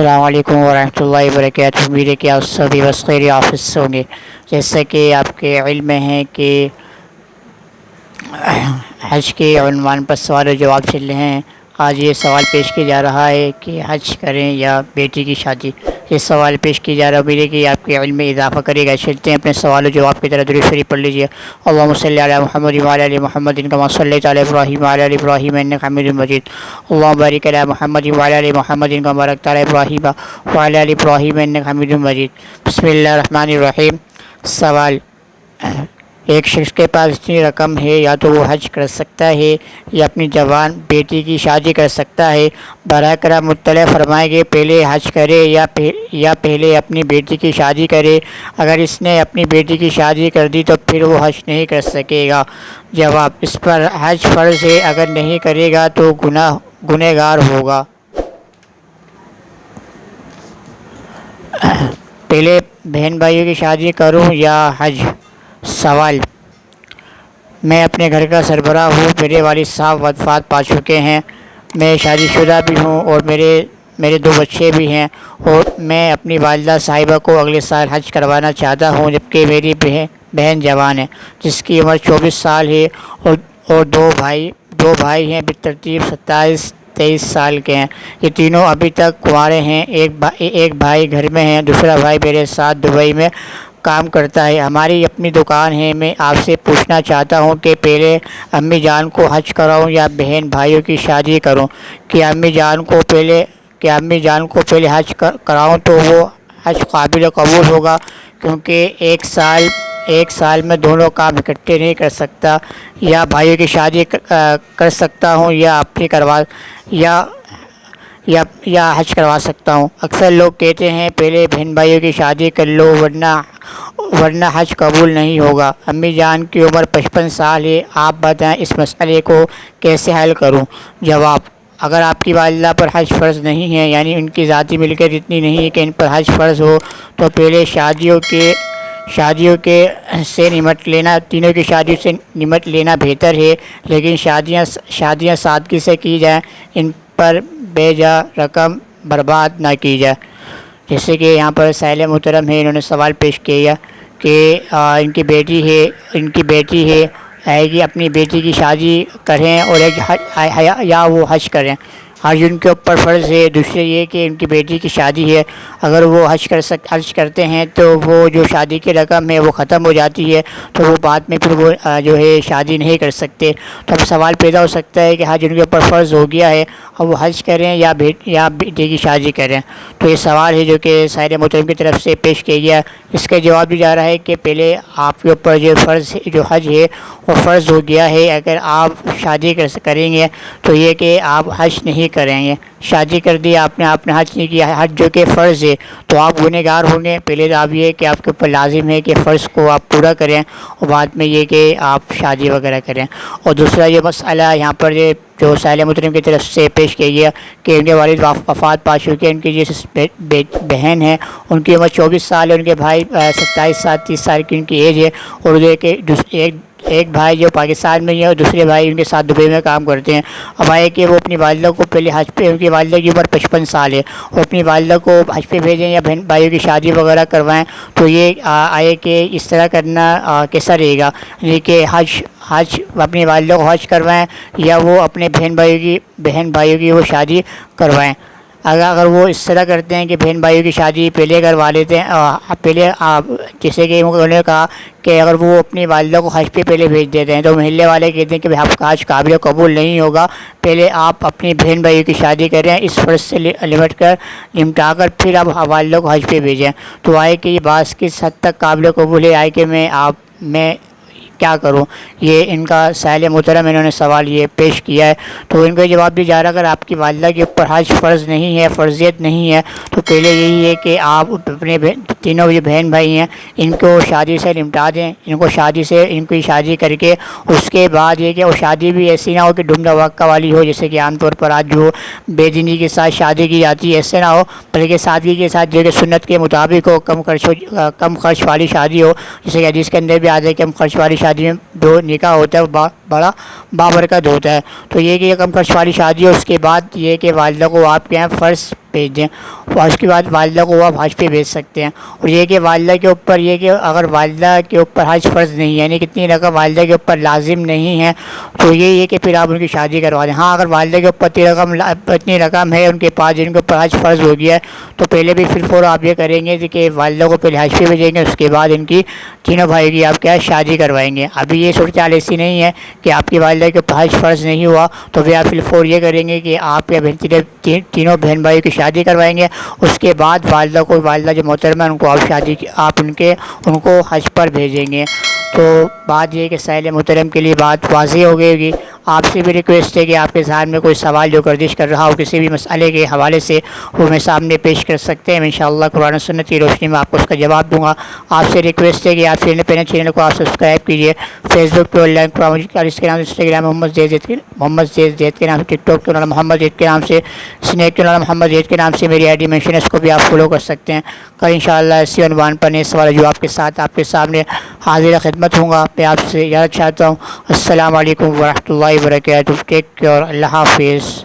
السلام علیکم ورحمۃ اللہ وبرکاتہ۔ امید ہے کہ آپ سبھی بس خیر آفس سے ہوں گے۔ جیسا کہ آپ کے علم میں ہے کہ حج کے عنوان پر سوال و جواب چل رہے ہیں۔ آج یہ سوال پیش کیا جا رہا ہے کہ حج کریں یا بیٹی کی شادی۔ یہ سوال پیش کیا جا رہا ہے، امید ہے کہ آپ کے علم میں اضافہ کرے گا۔ چلتے ہیں اپنے سوال و جواب کی طرح، درود شریف پڑھ لیجیے۔ اللہم صلی علی محمد وعلی آل محمد کما صلیت علی ابراہیم وعلی آل ابراہیم انک حمید مجید۔ اللہم بارک علی محمد وعلی آل محمد کما بارکت علی ابراہیم وعلی آل ابراہیم انک حمید مجید۔ بسم اللہ الرحمن الرحیم۔ سوال: ایک شخص کے پاس اتنی رقم ہے، یا تو وہ حج کر سکتا ہے یا اپنی جوان بیٹی کی شادی کر سکتا ہے۔ براہ کرم مطلع فرمائیں کہ پہلے حج کرے یا پہلے اپنی بیٹی کی شادی کرے۔ اگر اس نے اپنی بیٹی کی شادی کر دی تو پھر وہ حج نہیں کر سکے گا۔ جواب: اس پر حج فرض ہے، اگر نہیں کرے گا تو گنہگار ہوگا۔ پہلے بہن بھائیوں کی شادی کروں یا حج؟ سوال: میں اپنے گھر کا سربراہ ہوں، میرے والد صاحب وفات پا چکے ہیں، میں شادی شدہ بھی ہوں اور میرے 2 بچے بھی ہیں، اور میں اپنی والدہ صاحبہ کو اگلے سال حج کروانا چاہتا ہوں، جبکہ میری بہن جوان ہے جس کی عمر 24 سال ہے، اور دو بھائی ہیں بالترتیب 27 23 سال کے ہیں۔ یہ تینوں ابھی تک کنوارے ہیں۔ ایک بھائی گھر میں ہے، دوسرا بھائی میرے ساتھ دبئی میں کام کرتا ہے، ہماری اپنی دکان ہے۔ میں آپ سے پوچھنا چاہتا ہوں کہ پہلے امی جان کو حج کراؤں یا بہن بھائیوں کی شادی کروں؟ کیا امی جان کو پہلے حج کراؤں تو وہ حج قابل قبول ہوگا، کیونکہ ایک سال میں دونوں کام اکٹھے نہیں کر سکتا، یا بھائیوں کی شادی کر سکتا ہوں یا حج کروا سکتا ہوں؟ اکثر لوگ کہتے ہیں پہلے بہن بھائیوں کی شادی کر لو ورنہ حج قبول نہیں ہوگا۔ امی جان کی عمر 55 سال ہے، آپ بتائیں اس مسئلے کو کیسے حل کروں؟ جواب: اگر آپ کی والدہ پر حج فرض نہیں ہے، یعنی ان کی ذاتی ملکیت اتنی نہیں ہے کہ ان پر حج فرض ہو، تو پہلے شادیوں سے نمٹ لینا، تینوں کی شادی سے نمٹ لینا بہتر ہے، لیکن شادیاں سادگی سے کی جائیں، ان پر بے جا رقم برباد نہ کی جائے۔ جیسے کہ یہاں پر سائل محترم ہے، انہوں نے سوال پیش کیا کہ ان کی بیٹی ہے کہ اپنی بیٹی کی شادی کریں اور یا وہ حج کریں۔ حج ان کے اوپر فرض ہے۔ دوسرے یہ کہ ان کی بیٹی کی شادی ہے، اگر وہ حج کرتے ہیں تو وہ جو شادی کی رقم ہے وہ ختم ہو جاتی ہے، تو وہ بعد میں پھر وہ جو ہے شادی نہیں کر سکتے۔ تو اب سوال پیدا ہو سکتا ہے کہ حج ان کے اوپر فرض ہو گیا ہے، اب وہ حج کریں یا بیٹی کی شادی کریں؟ تو یہ سوال ہے جو کہ سائل محترم کی طرف سے پیش کیا گیا۔ اس کا جواب بھی جا رہا ہے کہ پہلے آپ کے اوپر جو حج ہے وہ فرض ہو گیا ہے، اگر آپ شادی کریں گے تو یہ کہ آپ حج نہیں کریں گے۔ شادی کر دی آپ نے حج نہیں کیا، حج جو کہ فرض ہے، تو آپ گنہگار ہوں گے۔ پہلے تو آپ یہ کہ آپ کے اوپر لازم ہے کہ فرض کو آپ پورا کریں، اور بعد میں یہ کہ آپ شادی وغیرہ کریں۔ اور دوسرا یہ مسئلہ یہاں پر جو سائل محترم کی طرف سے پیش کیا گیا کہ ان کے والد وفات پا چکے ہیں، ان کی جس بہن ہے ان کی عمر 24 سال ہے، ان کے بھائی 27 سال 30 سال کی ان کی ایج ہے، اور یہ کہ ایک بھائی جو پاکستان میں ہی ہے اور دوسرے بھائی ان کے ساتھ دبئی میں کام کرتے ہیں۔ اب آئے کہ وہ اپنی والدہ کو پہلے حج پہ، ان کی والدہ کی عمر 55 سال ہے، اور اپنی والدہ کو حج پہ بھیجیں یا بہن بھائیوں کی شادی وغیرہ کروائیں، تو یہ آئے کہ اس طرح کرنا کیسا رہے گا؟ یہ کہ حج اپنی والدہ کو حج کروائیں یا وہ اپنے بہن بھائیوں کی وہ شادی کروائیں؟ اگر وہ اس طرح کرتے ہیں کہ بہن بھائیوں کی شادی پہلے کروا لیتے ہیں، جیسے کہ انہوں نے کہا کہ اگر وہ اپنی والدہ کو حج پہ پہلے بھیج دیتے ہیں، تو محلے والے کہتے ہیں کہ آپ کا حج قابل قبول نہیں ہوگا، پہلے آپ اپنی بہن بھائیوں کی شادی کریں، اس فرض سے نمٹا کر پھر آپ والدہ کو حج پہ بھیجیں۔ تو آئے کہ یہ بات کس حد تک قابل قبول ہے، آئے کہ میں کیا کروں؟ یہ ان کا سائل محترم انہوں نے سوال یہ پیش کیا ہے۔ تو ان کا جواب بھی جا رہا ہے، اگر آپ کی والدہ کے اوپر حج فرض نہیں ہے، فرضیت نہیں ہے، تو پہلے یہی ہے کہ آپ اپنے تینوں جو بہن بھائی ہیں ان کو شادی سے نمٹا دیں، ان کی شادی کر کے اس کے بعد یہ کہ وہ شادی بھی ایسی نہ ہو کہ ڈھم دھماکہ والی ہو، جیسے کہ عام طور پر آج جو بے دینی کے ساتھ شادی کی جاتی ہے، ایسے نہ ہو، بلکہ سادگی کے ساتھ جو کہ سنت کے مطابق ہو، کم خرچ والی شادی ہو، جیسے کہ حدیث کے اندر بھی آتا ہے کہ کم خرچ والی شادی میں جو نکاح ہوتا ہے وہ بڑا بابرکت ہوتا ہے۔ تو یہ کہ کم خرچ والی شادی ہو، اس کے بعد یہ کہ والدہ کو آپ کے یہاں فرض بھیج دیں، اور اس کے بعد والدہ کو آپ حج پہ بھیج سکتے ہیں۔ اور یہ کہ والدہ کے اوپر یہ کہ اگر والدہ کے اوپر حج فرض نہیں ہے، یعنی کتنی رقم والدہ کے اوپر لازم نہیں ہے، تو یہ کہ پھر آپ ان کی شادی کروا دیں۔ ہاں اگر والدہ کے اوپر اتنی رقم ہے ان کے پاس جن کے اوپر حج فرض ہو گیا ہے، تو پہلے بھی پھر فوراً آپ یہ کریں گے کہ والدہ کو پہلے حج پہ بھیجیں گے، اس کے بعد ان کی تینوں بھائی کی آپ کیا ہے شادی کروائیں گے۔ ابھی یہ صورتحال ایسی نہیں ہے کہ آپ کی والدہ کے اوپر حج فرض نہیں ہوا تو پھر آپ پھر فور یہ کریں گے کہ آپ یا تینوں بہن بھائیوں کی شادی کروائیں گے، اس کے بعد والدہ جو محترمہ ان کو آپ ان کو حج پر بھیجیں گے۔ تو بات یہ ہے کہ سائل محترم کے لیے بات واضح ہو گئی ہوگی۔ آپ سے بھی ریکویسٹ ہے کہ آپ کے ذہن میں کوئی سوال جو گردش کر رہا ہو کسی بھی مسئلے کے حوالے سے، وہ میں سامنے پیش کر سکتے ہیں، انشاءاللہ قرآن و سنت کی روشنی میں آپ کو اس کا جواب دوں گا۔ آپ سے ریکویسٹ ہے کہ آپ پہلے چینل کو آپ سبسکرائب کیجیے، فیس بک پہ آن لائن قرآن اس کے نام سے، انسٹاگرام محمد زید کے نام سے، ٹک ٹاک کے نام محمد زید کے نام سے، اسنیک کے نام محمد زید کے نام سے میری آئی ڈی مینشن ہے، اس کو بھی آپ فالو کر سکتے ہیں۔ کل انشاءاللہ اسی عنوان پر نئے سوال جواب کے ساتھ آپ کے سامنے حاضر خدمت ہوں گا۔ میں آپ سے اجازت چاہتا ہوں۔ السلام علیکم ورحمۃ اللہ وبرکاتہ۔ ٹیک کیئر، اللہ حافظ۔